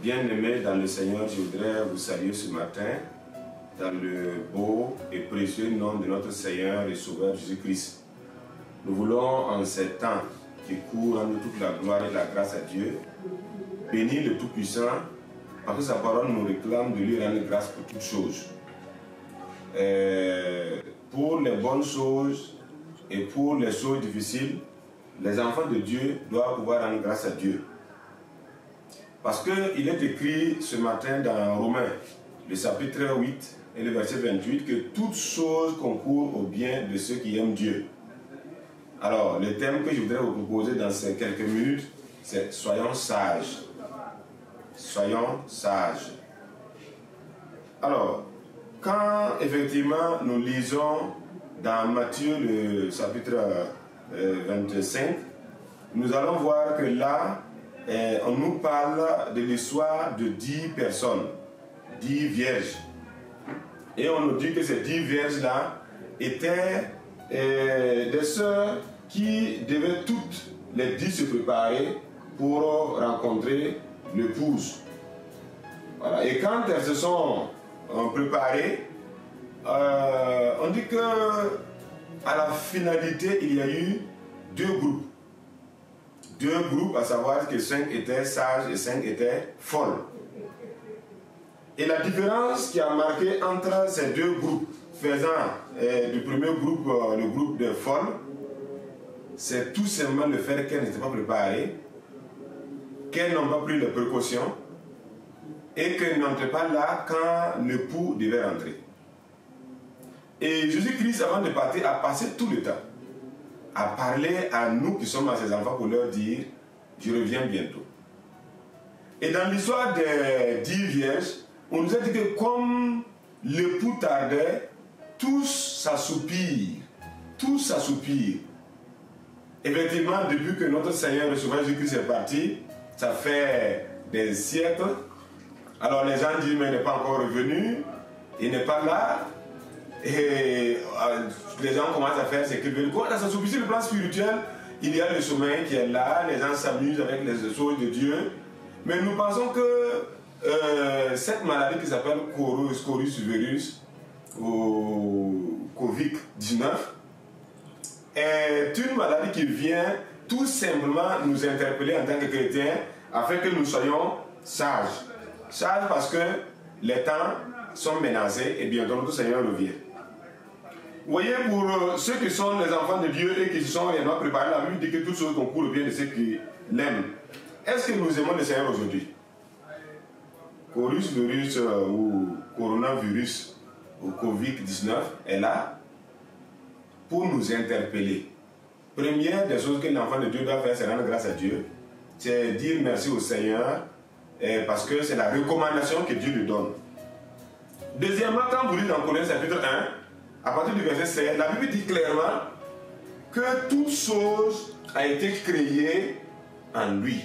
Bien-aimés dans le Seigneur, je voudrais vous saluer ce matin dans le beau et précieux nom de notre Seigneur et Sauveur Jésus-Christ. Nous voulons en ces temps qui courent rendre toute la gloire et la grâce à Dieu, bénir le Tout-Puissant, parce que sa parole nous réclame de lui rendre grâce pour toutes choses. Pour les bonnes choses et pour les choses difficiles, les enfants de Dieu doivent pouvoir rendre grâce à Dieu. Parce qu'il est écrit ce matin dans Romains, le chapitre 8 et le verset 28, que toutes choses concourent au bien de ceux qui aiment Dieu. Alors, le thème que je voudrais vous proposer dans ces quelques minutes, c'est « Soyons sages ». Soyons sages. Alors, quand effectivement nous lisons dans Matthieu le chapitre 25, nous allons voir que là, on nous parle de l'histoire de 10 personnes, 10 vierges. Et on nous dit que ces 10 vierges-là étaient des sœurs qui devaient toutes les 10 se préparer pour rencontrer l'épouse. Voilà. Et quand elles se sont préparées, on dit que à la finalité, il y a eu 2 groupes. 2 groupes, à savoir que 5 étaient sages et 5 étaient folles. Et la différence qui a marqué entre ces 2 groupes, faisant du premier groupe, le groupe des folles, c'est tout simplement le fait qu'elles n'étaient pas préparées, qu'elles n'ont pas pris les précautions et qu'elles n'entraient pas là quand l'époux devait rentrer. Et Jésus-Christ, avant de partir, a passé tout le temps à parler à nous qui sommes à ses enfants pour leur dire « Je reviens bientôt ». Et dans l'histoire des 10 vierges, on nous a dit que comme l'époux tardait, tous s'assoupirent. Tous s'assoupirent. Effectivement, depuis que notre Seigneur le Sauveur Jésus-Christ est parti, ça fait des siècles. Alors les gens disent « Mais il n'est pas encore revenu, il n'est pas là ». Et les gens commencent à faire ce qu'ils veulent. Quand ça s'oublie sur le plan spirituel, il y a le sommeil qui est là, les gens s'amusent avec les choses de Dieu. Mais nous pensons que cette maladie qui s'appelle Coronavirus virus ou Covid-19 est une maladie qui vient tout simplement nous interpeller en tant que chrétiens afin que nous soyons sages. Sages parce que les temps sont menacés et bientôt notre Seigneur revient. Vous voyez, pour ceux qui sont les enfants de Dieu et qui se sont réellement préparés, la Bible dit que toutes choses concourent au bien de ceux qui l'aiment. Est-ce que nous aimons le Seigneur aujourd'hui? Coronavirus ou coronavirus ou Covid-19 est là pour nous interpeller. Première des choses que l'enfant de Dieu doit faire, c'est rendre grâce à Dieu. C'est dire merci au Seigneur parce que c'est la recommandation que Dieu lui donne. Deuxièmement, quand vous lisez dans Colossiens chapitre 1, à partir du verset 16, la Bible dit clairement que toute chose a été créée en lui.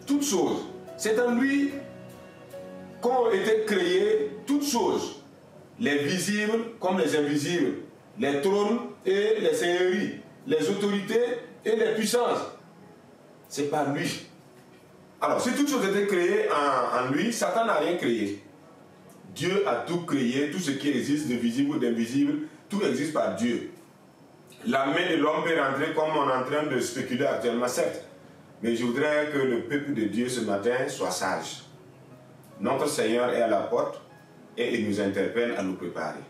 Toute chose. C'est en lui qu'ont été créées toutes choses. Les visibles comme les invisibles. Les trônes et les seigneuries. Les autorités et les puissances. C'est par lui. Alors, si toutes choses étaient créées en lui, Satan n'a rien créé. Dieu a tout créé, tout ce qui existe de visible ou d'invisible, tout existe par Dieu. La main de l'homme peut rentrer comme on est en train de spéculer actuellement, certes. Mais je voudrais que le peuple de Dieu ce matin soit sage. Notre Seigneur est à la porte et il nous interpelle à nous préparer.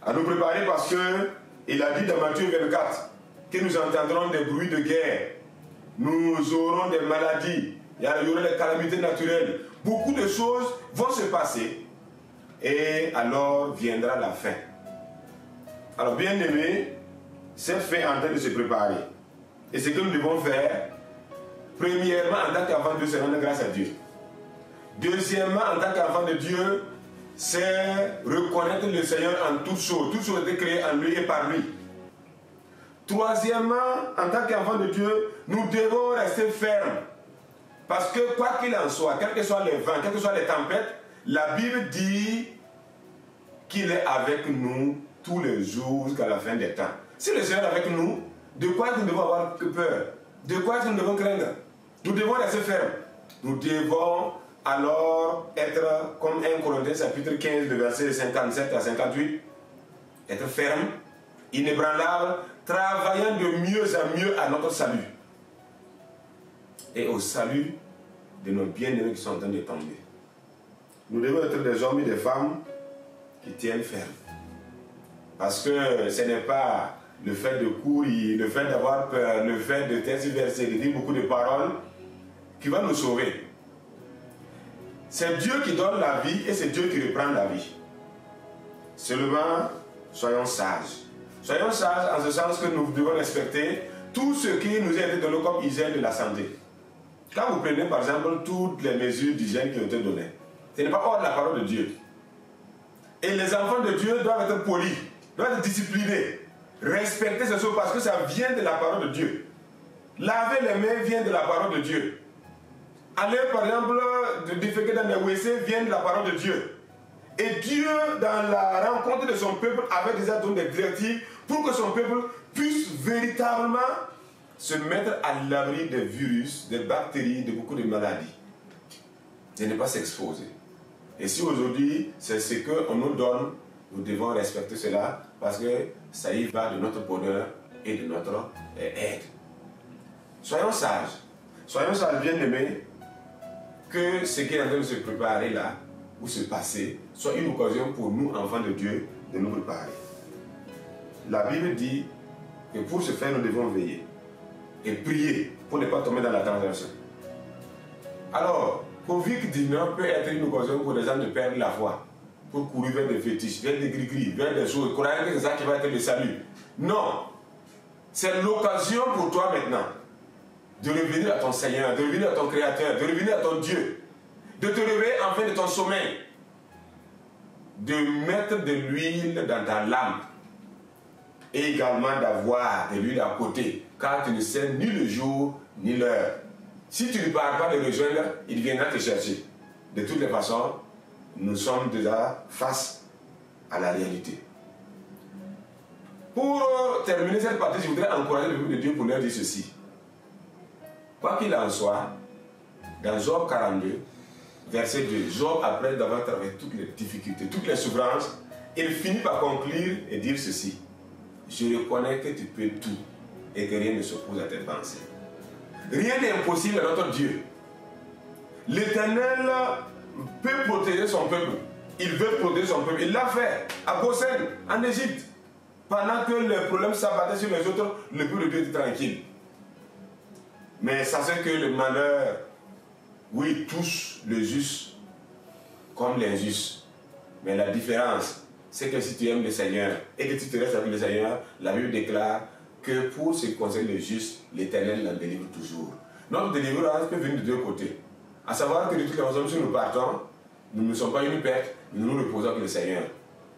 À nous préparer parce qu'il a dit dans Matthieu 24 que nous entendrons des bruits de guerre. Nous aurons des maladies, il y aura des calamités naturelles. Beaucoup de choses vont se passer et alors viendra la fin. Alors bien aimé, cette fin est en train de se préparer. Et ce que nous devons faire, premièrement en tant qu'enfant de Dieu, c'est rendre grâce à Dieu. Deuxièmement, en tant qu'enfant de Dieu, c'est reconnaître le Seigneur en toutes choses. Toutes choses ont été créées en lui et par lui. Troisièmement, en tant qu'enfant de Dieu, nous devons rester fermes. Parce que quoi qu'il en soit, quels que soient les vents, quelles que soient les tempêtes, la Bible dit qu'il est avec nous tous les jours jusqu'à la fin des temps. Si le Seigneur est avec nous, de quoi nous devons avoir peur? De quoi nous devons craindre? Nous devons rester fermes. nous devons alors être comme 1 Corinthiens chapitre 15, le verset 57 à 58, être ferme, inébranlable, travaillant de mieux en mieux à notre salut et au salut de nos bien-aimés qui sont en train de tomber. Nous devons être des hommes et des femmes qui tiennent ferme. Parce que ce n'est pas le fait de courir, le fait d'avoir peur, le fait de tergiverser, de dire beaucoup de paroles qui va nous sauver. C'est Dieu qui donne la vie et c'est Dieu qui reprend la vie. Seulement, soyons sages. Soyons sages en ce sens que nous devons respecter tout ce qui nous a été donné comme hygiène de la santé. Quand vous prenez par exemple toutes les mesures d'hygiène qui ont été données, ce n'est pas hors de la parole de Dieu. Et les enfants de Dieu doivent être polis, doivent être disciplinés, respecter ces choses parce que ça vient de la parole de Dieu. Laver les mains vient de la parole de Dieu. Aller par exemple de déféquer dans les WC vient de la parole de Dieu. Et Dieu, dans la rencontre de son peuple, avait déjà donné des directives pour que son peuple puisse véritablement se mettre à l'abri des virus, des bactéries, de beaucoup de maladies. Et ne pas s'exposer. Et si aujourd'hui, c'est ce qu'on nous donne, nous devons respecter cela parce que ça y va de notre bonheur et de notre aide. Soyons sages bien-aimés, que ce qui est en train de se préparer là, ou se passer, soit une occasion pour nous, enfants de Dieu, de nous préparer. La Bible dit que pour ce faire, nous devons veiller et prier pour ne pas tomber dans la tentation. Alors, Covid-19 peut être une occasion pour les gens de perdre la foi, pour courir vers des fétiches, vers des gris-gris, vers des choses, croyant que c'est ça qui va être le salut. Non, c'est l'occasion pour toi maintenant de revenir à ton Seigneur, de revenir à ton Créateur, de revenir à ton Dieu, de te réveiller enfin de ton sommeil, de mettre de l'huile dans ta lampe et également d'avoir de l'huile à côté, car tu ne sais ni le jour ni l'heure. Si tu ne pars pas de rejoindre, il viendra te chercher. De toutes les façons, nous sommes déjà face à la réalité. Pour terminer cette partie, je voudrais encourager le peuple de Dieu pour leur dire ceci. Quoi qu'il en soit, dans Job 42, verset 2, Job, après d'avoir traversé toutes les difficultés, toutes les souffrances, il finit par conclure et dire ceci. Je reconnais que tu peux tout et que rien ne s'oppose à tes pensées. Rien n'est impossible à notre Dieu. L'Éternel peut protéger son peuple. Il veut protéger son peuple. Il l'a fait à Goshen, en Égypte. Pendant que les problèmes s'abattaient sur les autres, le peuple de Dieu était tranquille. Mais sachez que le malheur, oui, touche le juste comme l'injuste. Mais la différence, c'est que si tu aimes le Seigneur et que tu te restes avec le Seigneur, la Bible déclare que pour ce qui concerne le juste, l'Éternel l'en délivre toujours. Notre délivrance peut venir de deux côtés. À savoir que de toutes les façons, si nous partons, nous ne sommes pas une perte, nous nous reposons avec le Seigneur.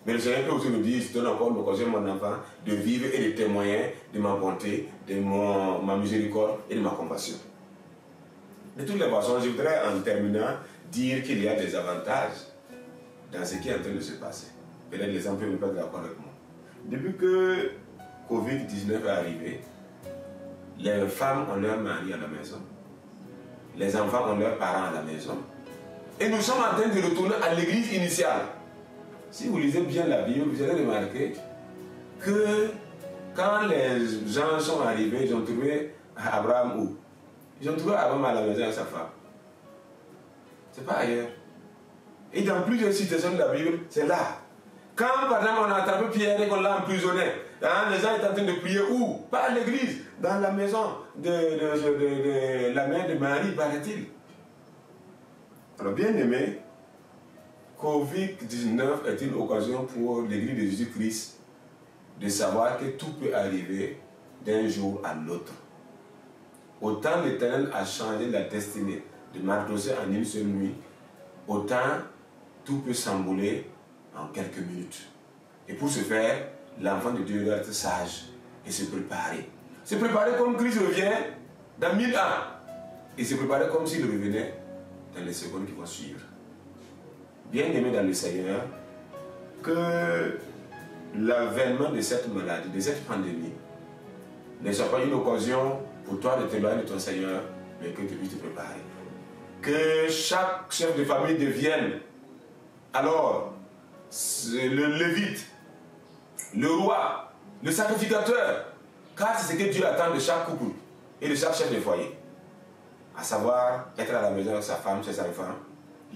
Mais le Seigneur peut aussi nous dire, je te donne encore l'occasion, mon enfant, de vivre et de témoigner de ma bonté, de ma miséricorde et de ma compassion. De toutes les façons, je voudrais en terminant dire qu'il y a des avantages dans ce qui est en train de se passer. Peut-être les gens peuvent ne pas être d'accord avec moi. Depuis que Covid-19 est arrivé, les femmes ont leur mari à la maison, les enfants ont leurs parents à la maison, et nous sommes en train de retourner à l'église initiale. Si vous lisez bien la Bible, vous allez remarquer que quand les gens sont arrivés, ils ont trouvé Abraham où? Ils ont trouvé Abraham à la maison avec sa femme. C'est pas ailleurs. Et dans plusieurs citations de la Bible, c'est là. Quand par exemple on a attrapé Pierre et qu'on l'a emprisonné, les gens étaient en train de prier où? Pas à l'église, dans la maison de la mère de Marie, paraît-il. Alors bien aimé, Covid-19 est une occasion pour l'Église de Jésus-Christ de savoir que tout peut arriver d'un jour à l'autre. Autant l'Éternel a changé la destinée de Mardochée en une seule nuit, autant tout peut s'embouler en quelques minutes. Et pour ce faire, l'enfant de Dieu doit être sage et se préparer. Se préparer comme Christ revient dans 1000 ans. Et se préparer comme s'il revenait dans les secondes qui vont suivre. Bien-aimé dans le Seigneur, que l'avènement de cette maladie, de cette pandémie, ne soit pas une occasion pour toi de t'éloigner de ton Seigneur, mais que tu puisses te préparer. que chaque chef de famille devienne alors le lévite, le roi, le sacrificateur, car c'est ce que Dieu attend de chaque couple et de chaque chef de foyer. À savoir, être à la maison avec sa femme, ses enfants,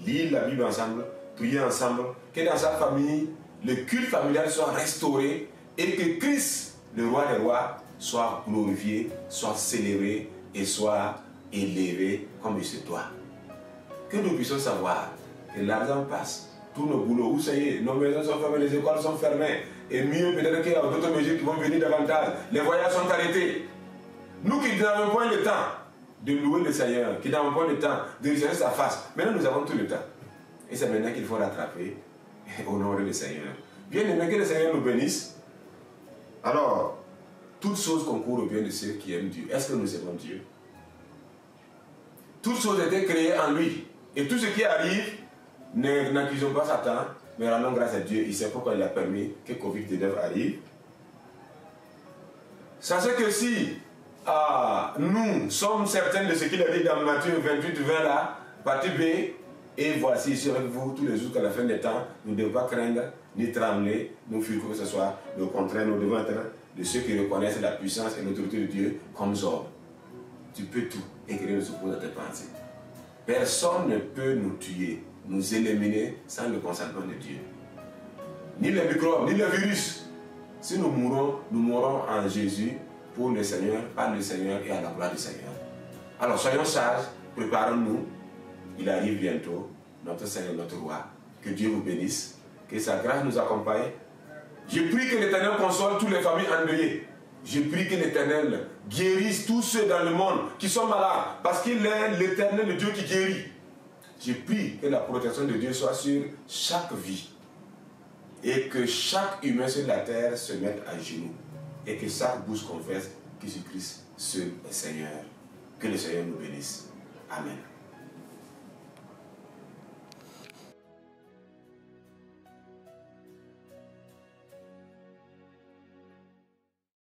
lire la Bible ensemble, prier ensemble, que dans chaque famille, le culte familial soit restauré et que Christ, le roi des rois, soit glorifié, soit célébré et soit élevé comme il se doit. Que nous puissions savoir que l'argent passe, tous nos boulots, où ça y est, nos maisons sont fermées, les écoles sont fermées, et mieux peut-être qu'il y a d'autres mesures qui vont venir davantage, les voyages sont arrêtés. Nous qui n'avons point le temps de louer le Seigneur, qui n'avons pas le temps de regarder sa face, maintenant nous avons tout le temps. Et c'est maintenant qu'il faut rattraper et honorer le Seigneur. Bien aimé, que le Seigneur nous bénisse. Alors, toutes choses concourent au bien de ceux qui aiment Dieu. Est-ce que nous aimons Dieu? Toutes choses étaient créées en lui. Et tout ce qui arrive, n'accusons pas Satan, mais rendons grâce à Dieu. Il sait pourquoi il a permis que Covid-19 arrive. Sachez que si nous sommes certains de ce qu'il a dit dans Matthieu 28-20 là, partie B, et voici ici avec vous tous les jours qu'à la fin des temps, nous ne devons pas craindre, ni trembler, nous fuir que ce soit. Au contraire, nous devons être de ceux qui reconnaissent la puissance et l'autorité de Dieu comme hommes. Tu peux tout et que Dieu ne se pose à tes pensées. Personne ne peut nous tuer, nous éliminer sans le consentement de Dieu. Ni les microbes, ni les virus. Si nous mourrons en Jésus pour le Seigneur, par le Seigneur et à la gloire du Seigneur. Alors soyons sages, préparons-nous. Il arrive bientôt, notre Seigneur, notre Roi. Que Dieu vous bénisse, que sa grâce nous accompagne. Je prie que l'Éternel console toutes les familles endeuillées. Je prie que l'Éternel guérisse tous ceux dans le monde qui sont malades, parce qu'il est l'Éternel, le Dieu qui guérit. Je prie que la protection de Dieu soit sur chaque vie et que chaque humain sur la terre se mette à genoux et que chaque bouche confesse que Jésus-Christ seul est Seigneur. Que le Seigneur nous bénisse. Amen.